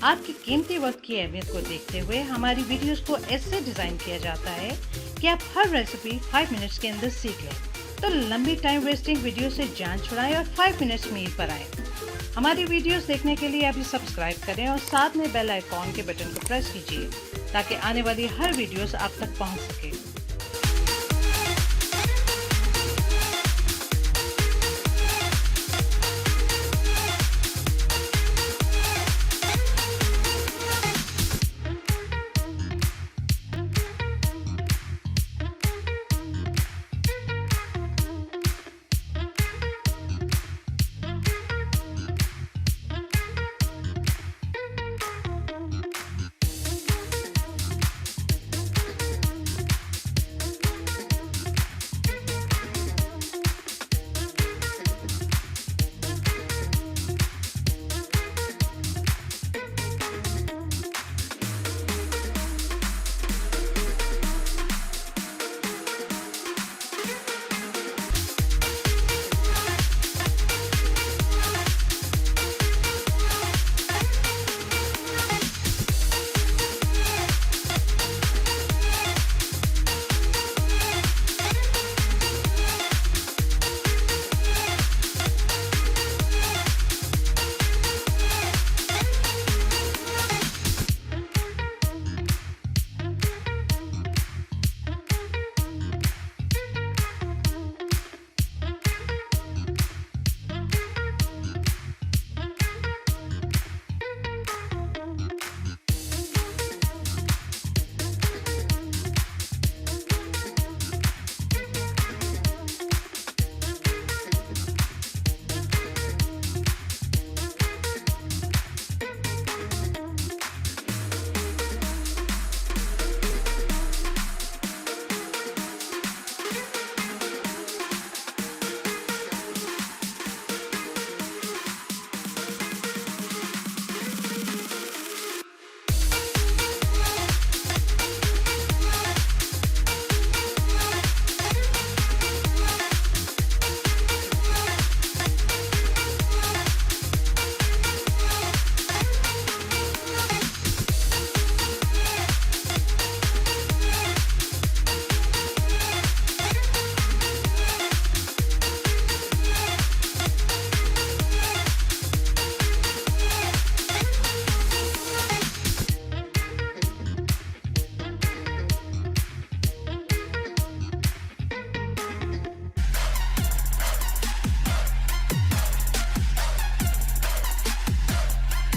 आपके कीमती वक्त की अहमियत को देखते हुए हमारी वीडियोस को ऐसे डिज़ाइन किया जाता है कि आप हर रेसिपी 5 मिनट्स के अंदर सीख लें। तो लंबी टाइम वेस्टिंग वीडियो से जान छुड़ाएं और 5 मिनट्स मील पर आएं। हमारी वीडियोस देखने के लिए अभी सब्सक्राइब करें और साथ में बेल आइकॉन के बटन को प्रेस कीजिए ताकि आने वाली हर वीडियोस आप तक पहुंच सके।